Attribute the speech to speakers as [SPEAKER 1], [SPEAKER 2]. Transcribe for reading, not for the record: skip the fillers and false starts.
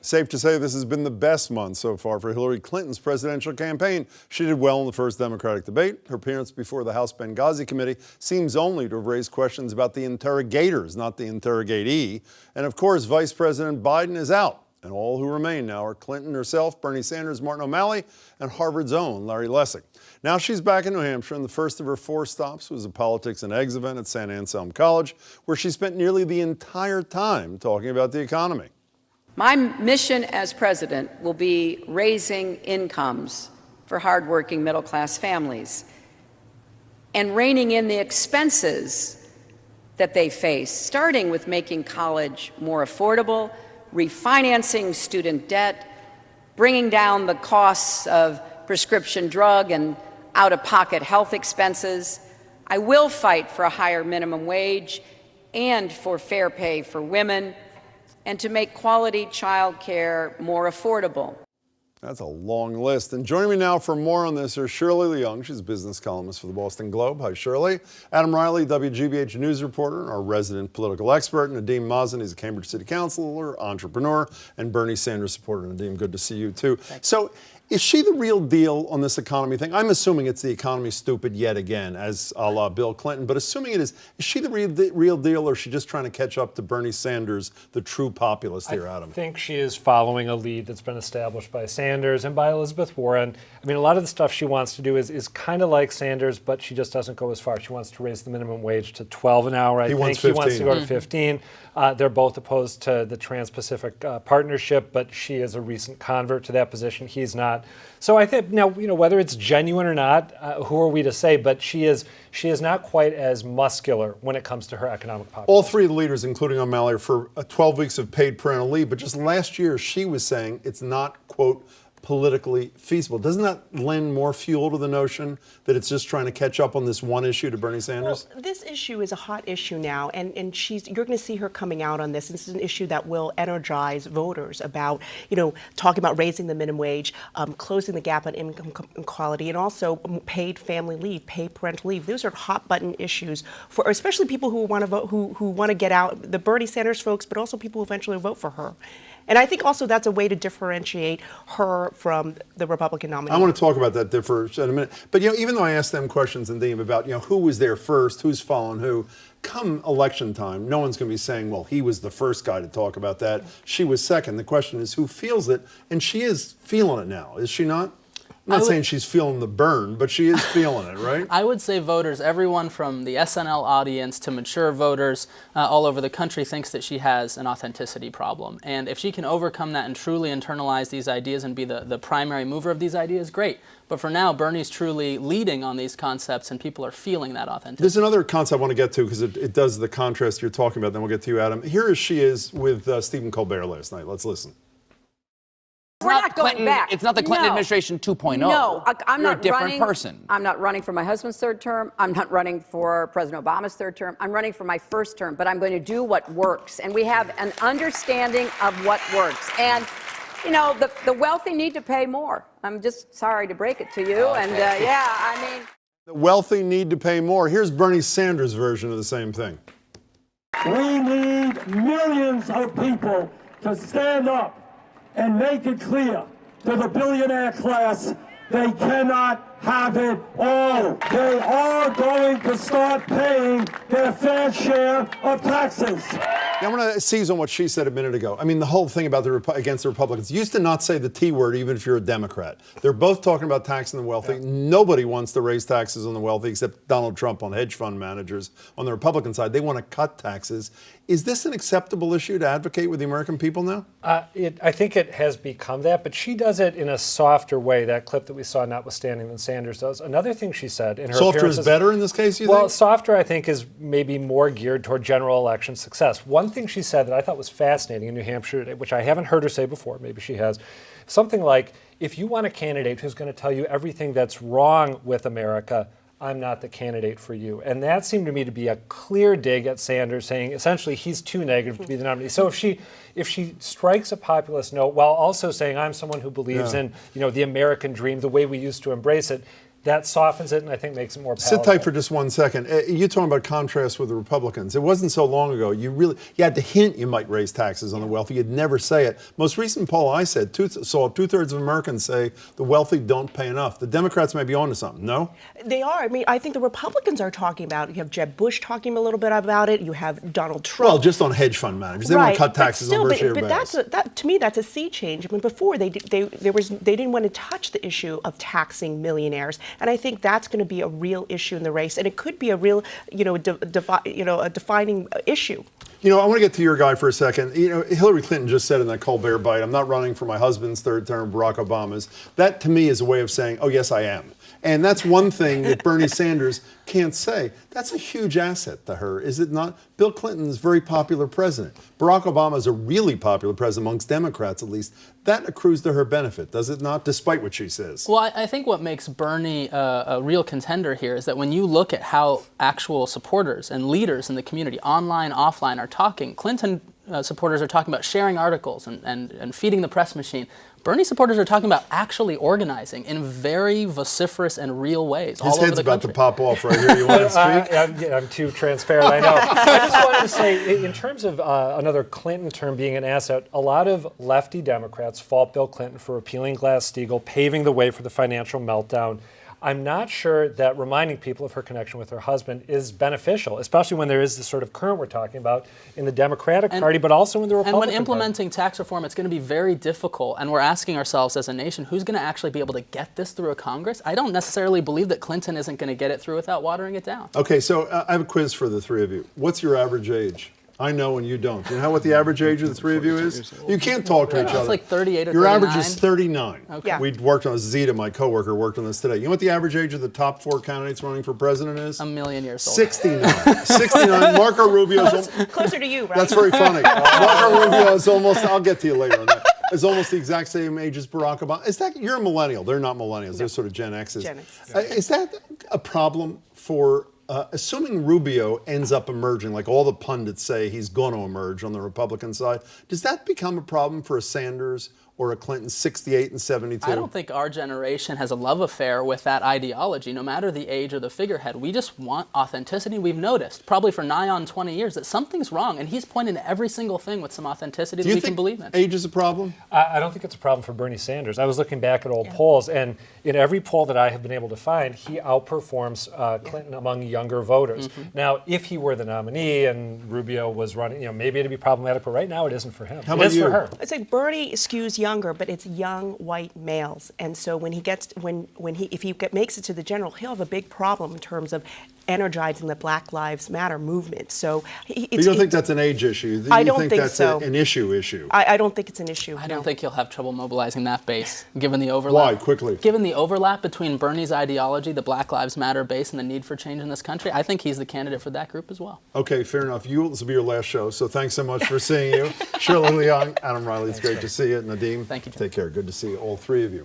[SPEAKER 1] Safe to say this has been the best month so far for Hillary Clinton's presidential campaign. She did well in the first Democratic debate. Her appearance before the House Benghazi committee seems only to have raised questions about the interrogators, not the interrogatee. And of course, Vice President Biden is out. And all who remain now are Clinton herself, Bernie Sanders, Martin O'Malley, and Harvard's own Larry Lessig. Now she's back in New Hampshire, and the first of her 4 stops was a politics and eggs event at St. Anselm College, where she spent nearly the entire time talking about the economy.
[SPEAKER 2] My mission as president will be raising incomes for hardworking middle-class families and reining in the expenses that they face, starting with making college more affordable, refinancing student debt, bringing down the costs of prescription drug and out-of-pocket health expenses. I will fight for a higher minimum wage and for fair pay for women, and to make quality child care more affordable.
[SPEAKER 1] That's a long list. And joining me now for more on this is Shirley Leung. She's a business columnist for the Boston Globe. Hi, Shirley. Adam Riley, WGBH News reporter and our resident political expert. Nadeem Mazen, he's a Cambridge City Councilor, entrepreneur, and Bernie Sanders supporter. Nadeem, good to see you too.
[SPEAKER 3] Thanks.
[SPEAKER 1] So is she the real deal on this economy thing? I'm assuming it's the economy stupid yet again, as a la Bill Clinton, but assuming it is she the real deal, or is she just trying to catch up to Bernie Sanders, the true populist here, Adam?
[SPEAKER 3] I think she is following a lead that's been established by Sanders and by Elizabeth Warren. I mean, a lot of the stuff she wants to do is kind of like Sanders, but she just doesn't go as far. She wants to raise the minimum wage to $12 an hour, I think. He wants to go to 15. They're both opposed to the Trans-Pacific Partnership, but she is a recent convert to that position. He's not. So I think, now, whether it's genuine or not, who are we to say? But she is not quite as muscular when it comes to her economic policy.
[SPEAKER 1] All 3 of the leaders, including O'Malley, are for 12 weeks of paid parental leave. But just last year, she was saying it's not, quote, politically feasible. Doesn't that lend more fuel to the notion that it's just trying to catch up on this one issue to Bernie Sanders?
[SPEAKER 4] Well, this issue is a hot issue now, and you're going to see her coming out on this. This is an issue that will energize voters about, talking about raising the minimum wage, closing the gap on income equality, and also paid family leave, paid parental leave. Those are hot button issues for especially people who want to vote, who want to get out, the Bernie Sanders folks, but also people who eventually vote for her. And I think also that's a way to differentiate her from the Republican nominee.
[SPEAKER 1] I want to talk about that difference in a minute. But, even though I asked them questions and Nadeem about, who was there first, who's following who, come election time, no one's going to be saying, well, he was the first guy to talk about that. She was second. The question is who feels it, and she is feeling it now, is she not? I'm not saying she's feeling the burn, but she is feeling it, right?
[SPEAKER 5] I would say voters, everyone from the SNL audience to mature voters all over the country thinks that she has an authenticity problem. And if she can overcome that and truly internalize these ideas and be the primary mover of these ideas, great. But for now, Bernie's truly leading on these concepts, and people are feeling that authenticity.
[SPEAKER 1] There's another concept I want to get to, because it does the contrast you're talking about. Then we'll get to you, Adam. Here she is with Stephen Colbert last night. Let's listen.
[SPEAKER 2] We're not going back.
[SPEAKER 6] It's not the Clinton administration 2.0.
[SPEAKER 2] No, I'm
[SPEAKER 6] You're
[SPEAKER 2] not
[SPEAKER 6] a different
[SPEAKER 2] running.
[SPEAKER 6] person.
[SPEAKER 2] I'm not running for my husband's 3rd term. I'm not running for President Obama's 3rd term. I'm running for my 1st term, but I'm going to do what works. And we have an understanding of what works. And, the wealthy need to pay more. I'm just sorry to break it to you.
[SPEAKER 6] Okay.
[SPEAKER 2] And,
[SPEAKER 1] The wealthy need to pay more. Here's Bernie Sanders' version of the same thing.
[SPEAKER 7] We need millions of people to stand up and make it clear to the billionaire class they cannot have it all. They are going to start paying their fair share of taxes.
[SPEAKER 1] I want to seize on what she said a minute ago. I mean, the whole thing about against the Republicans used to not say the T word, even if you're a Democrat. They're both talking about taxing the wealthy. Yeah. Nobody wants to raise taxes on the wealthy except Donald Trump on hedge fund managers. On the Republican side, they want to cut taxes. Is this an acceptable issue to advocate with the American people now?
[SPEAKER 3] I think it has become that, but she does it in a softer way, that clip that we saw notwithstanding than Sanders does. Another thing she said in her
[SPEAKER 1] Softer is better in this case, you think?
[SPEAKER 3] Well, softer, I think, is maybe more geared toward general election success. One thing she said that I thought was fascinating in New Hampshire, which I haven't heard her say before, maybe she has, something like, if you want a candidate who's going to tell you everything that's wrong with America, I'm not the candidate for you. And that seemed to me to be a clear dig at Sanders, saying essentially he's too negative to be the nominee. So if she strikes a populist note while also saying I'm someone who believes in the American dream, the way we used to embrace it, that softens it and I think makes it more
[SPEAKER 1] Sit
[SPEAKER 3] palatable.
[SPEAKER 1] tight for just 1 second. You're talking about contrast with the Republicans. It wasn't so long ago. You had to hint you might raise taxes on the wealthy. You'd never say it. Most recent poll I saw two-thirds of Americans say the wealthy don't pay enough. The Democrats may be onto something, no?
[SPEAKER 4] They are. I mean, I think the Republicans are talking about it. You have Jeb Bush talking a little bit about it. You have Donald Trump.
[SPEAKER 1] Well, just on hedge fund managers. They want to cut taxes on virtually everybody.
[SPEAKER 4] But to me, that's a sea change. I mean, before they didn't want to touch the issue of taxing millionaires, and I think that's going to be a real issue in the race, and it could be a real, a defining issue.
[SPEAKER 1] I want to get to your guy for a second. Hillary Clinton just said in that Colbert bite, I'm not running for my husband's third term, Barack Obama's. That, to me, is a way of saying, oh, yes, I am. And that's one thing that Bernie Sanders can't say. That's a huge asset to her, is it not? Bill Clinton's a very popular president. Barack Obama is a really popular president, amongst Democrats at least. That accrues to her benefit, does it not, despite what she says?
[SPEAKER 5] Well, I think what makes Bernie a real contender here is that when you look at how actual supporters and leaders in the community, online, offline, are talking, Clinton supporters are talking about sharing articles and feeding the press machine. Bernie supporters are talking about actually organizing in very vociferous and real ways all over the country.
[SPEAKER 1] His head's about to pop off right here. You want to speak?
[SPEAKER 3] I'm too transparent, I know. I just wanted to say, in terms of another Clinton term being an asset, a lot of lefty Democrats fault Bill Clinton for repealing Glass-Steagall, paving the way for the financial meltdown. I'm not sure that reminding people of her connection with her husband is beneficial, especially when there is this sort of current we're talking about in the Democratic Party, but also in the Republican Party.
[SPEAKER 5] And when implementing tax reform, it's going to be very difficult, and we're asking ourselves as a nation, who's going to actually be able to get this through a Congress? I don't necessarily believe that Clinton isn't going to get it through without watering it down.
[SPEAKER 1] Okay, so I have a quiz for the three of you. What's your average age? I know and you don't. Do you know what the average age of the three of you is? You can't talk to each other.
[SPEAKER 5] It's like 38 or
[SPEAKER 1] Your
[SPEAKER 5] 39.
[SPEAKER 1] average is 39.
[SPEAKER 5] Okay.
[SPEAKER 4] Yeah.
[SPEAKER 1] We worked on this. Zita, my coworker, worked on this today. You know what the average age of the top four candidates running for president is?
[SPEAKER 5] A million years old.
[SPEAKER 1] 69. 69. Marco Rubio's
[SPEAKER 4] Closer to you, right?
[SPEAKER 1] That's very funny. Marco Rubio is almost, I'll get to you later on that, is almost the exact same age as Barack Obama. Is that, you're a millennial. They're not millennials. They're sort of Gen X's.
[SPEAKER 4] Gen X.
[SPEAKER 1] Is that a problem for, assuming Rubio ends up emerging, like all the pundits say he's going to emerge on the Republican side, does that become a problem for a Sanders or a Clinton 68 and 72?
[SPEAKER 5] I don't think our generation has a love affair with that ideology, no matter the age or the figurehead. We just want authenticity. We've noticed, probably for nigh on 20 years, that something's wrong, and he's pointing to every single thing with some authenticity that we can believe in.
[SPEAKER 1] Age is a problem?
[SPEAKER 3] I don't think it's a problem for Bernie Sanders. I was looking back at old polls, and in every poll that I have been able to find, he outperforms Clinton among younger voters. Now, if he were the nominee and Rubio was running, maybe it'd be problematic, but right now it isn't for him.
[SPEAKER 1] How
[SPEAKER 3] It
[SPEAKER 1] about
[SPEAKER 3] is
[SPEAKER 1] you?
[SPEAKER 3] for her.
[SPEAKER 4] I'd say Bernie skews younger, but it's young white males, and so when he gets if he makes it to the general, he'll have a big problem in terms of energizing the Black Lives Matter movement. So
[SPEAKER 1] You don't think that's an age issue?
[SPEAKER 4] I don't think
[SPEAKER 1] that's
[SPEAKER 4] so.
[SPEAKER 1] an issue?
[SPEAKER 4] I don't think it's an issue.
[SPEAKER 5] I don't think he'll have trouble mobilizing that base, given the overlap.
[SPEAKER 1] Why, quickly?
[SPEAKER 5] Given the overlap between Bernie's ideology, the Black Lives Matter base, and the need for change in this country, I think he's the candidate for that group as well.
[SPEAKER 1] Okay, fair enough. This will be your last show, so thanks so much for seeing you. Shirley Leong, Adam Riley, it's great to see you. Nadeem,
[SPEAKER 5] Thank you, Jim.
[SPEAKER 1] take care. Good to see all three of you.